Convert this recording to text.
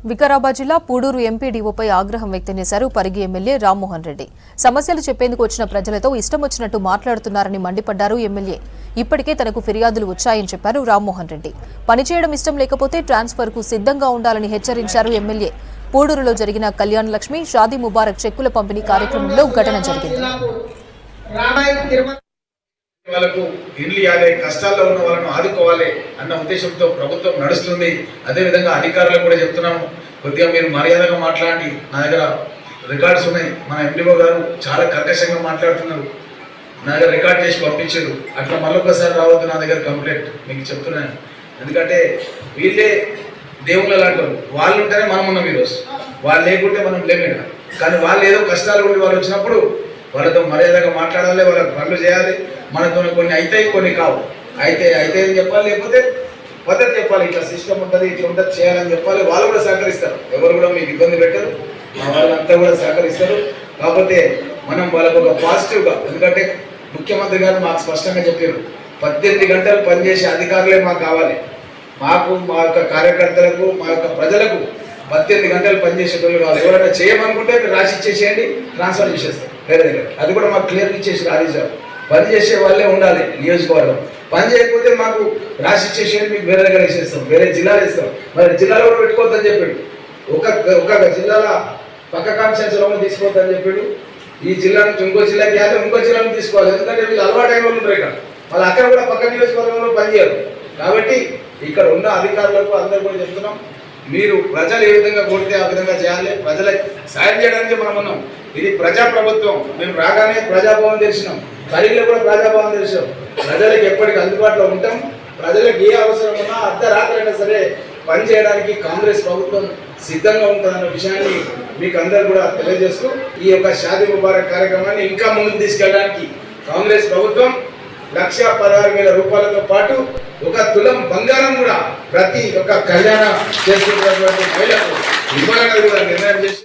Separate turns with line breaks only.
వికారాబాద్ జిల్లా పూడూరు ఎంపీడీఓపై ఆగ్రహం వ్యక్తం చేశారు పరిగి ఎమ్మెల్యే రామ్మోహన్ రెడ్డి. సమస్యలు చెప్పేందుకు వచ్చిన ప్రజలతో ఇష్టం వచ్చినట్టు మాట్లాడుతున్నారని మండిపడ్డారు ఎమ్మెల్యే. ఇప్పటికే తనకు ఫిర్యాదులు వచ్చాయని చెప్పారు రామ్మోహన్ రెడ్డి. పనిచేయడం ఇష్టం లేకపోతే ట్రాన్స్ఫర్ కు సిద్ధంగా ఉండాలని హెచ్చరించారు ఎమ్మెల్యే. పూడూరులో జరిగిన కళ్యాణ్ లక్ష్మి షాదీ ముబారక్ చెక్కుల పంపిణీ కార్యక్రమంలో ఘటన జరిగింది.
వాళ్ళకు ఇల్లు ఇవ్వాలి, కష్టాల్లో ఉన్న వాళ్ళను ఆదుకోవాలి అన్న ఉద్దేశంతో ప్రభుత్వం నడుస్తుంది. అదేవిధంగా అధికారులకు కూడా చెప్తున్నాము, కొద్దిగా మీరు మర్యాదగా మాట్లాడి. నా దగ్గర రికార్డ్స్ ఉన్నాయి. మన ఎంపీఓ గారు చాలా కర్కశంగా మాట్లాడుతున్నారు. నా దగ్గర రికార్డ్ చేసి పంపించారు. అట్లా మరొకసారి రావద్దు నా దగ్గర కంప్లైంట్ మీకు చెప్తున్నాను. ఎందుకంటే వీళ్ళే దేవుళ్ళ లాంటి వాళ్ళు ఉంటేనే మనం ఉన్నాం ఈరోజు. వాళ్ళు లేకుంటే మనం లేమేనా. కానీ వాళ్ళు ఏదో కష్టాలు ఉండి వాళ్ళు వచ్చినప్పుడు వాళ్ళతో మర్యాదగా మాట్లాడాలి, వాళ్ళకి పనులు చేయాలి. మనతో కొన్ని అవుతాయి, కొన్ని కావు. అయితే అని చెప్పాలి, లేకపోతే పద్ధతి చెప్పాలి. ఇట్లా సిస్టమ్ ఉంటుంది, ఇట్లా ఉంటుంది, చేయాలని చెప్పాలి. వాళ్ళు కూడా సహకరిస్తారు. ఎవరు కూడా మీకు ఇబ్బంది పెట్టరు, మా వాళ్ళంతా కూడా సహకరిస్తారు. కాకపోతే మనం వాళ్ళకు ఒక పాజిటివ్గా, ఎందుకంటే ముఖ్యమంత్రి గారు మాకు స్పష్టంగా చెప్పారు, 18 గంటలు పనిచేసే అధికారులే మాకు కావాలి. మాకు, మా యొక్క కార్యకర్తలకు, మా యొక్క ప్రజలకు 18 గంటలు పనిచేసేటోళ్ళు కావాలి. ఎవరైనా చేయమనుకుంటే మీరు రాసి ఇచ్చేసేయండి, ట్రాన్స్ఫర్ చేసేస్తాం వేరే దగ్గర. అది కూడా మాకు క్లియర్ ఇచ్చేసి ఆదేశాలు. పని చేసే వాళ్ళే ఉండాలి నియోజకవర్గం. పని చేయకపోతే మాకు రాసి ఇచ్చేసేయండి, మీకు వేరే దగ్గర వేసేస్తాం, వేరే జిల్లాలు ఇస్తాం. మరి జిల్లాలో కూడా పెట్టుకోవద్దని చెప్పాడు. ఒక జిల్లాల పక్క కాన్స్టిట్యూన్సీలో తీసుకోవద్దని చెప్పాడు. ఈ జిల్లా నుంచి ఇంకో జిల్లాకి వెళ్ళి ఇంకో జిల్లాను తీసుకోవాలి. ఎందుకంటే వీళ్ళు అలవాటైన వాళ్ళు ఉంటారు ఇక్కడ. వాళ్ళు అక్కడ కూడా పక్క నియోజకవర్గంలో పనిచేయరు. కాబట్టి ఇక్కడ ఉన్న అధికారులకు అందరూ కూడా చెప్తున్నాం, మీరు ప్రజలు ఏ విధంగా కోరితే ఆ విధంగా చేయాలి. ప్రజలకు సాయం చేయడానికి మనం ఉన్నాం. ఇది ప్రజాప్రభుత్వం. మేము రాగానే ప్రజాభవన్ తెరిచినాం, ఖరీదులో కూడా ప్రజాభవన్ తెరిచాం. ప్రజలకు ఎప్పటికీ అందుబాటులో ఉంటాం. ప్రజలకు ఏ అవసరం ఉన్నా అర్ధరాత్రి అయినా సరే పని చేయడానికి కాంగ్రెస్ ప్రభుత్వం సిద్ధంగా ఉంటుందన్న విషయాన్ని మీకు అందరూ కూడా తెలియజేస్తూ, ఈ యొక్క షాదీ ముబారక్ కార్యక్రమాన్ని ఇంకా ముందుకు తీసుకెళ్ళడానికి కాంగ్రెస్ ప్రభుత్వం 1,16,000 రూపాయలతో పాటు 1 తులం బంగారం కూడా ప్రతి ఒక్క కళ్యాణ చేస్తున్నటువంటి మహిళకు ఇవ్వాలని కూడా నిర్ణయం చేసి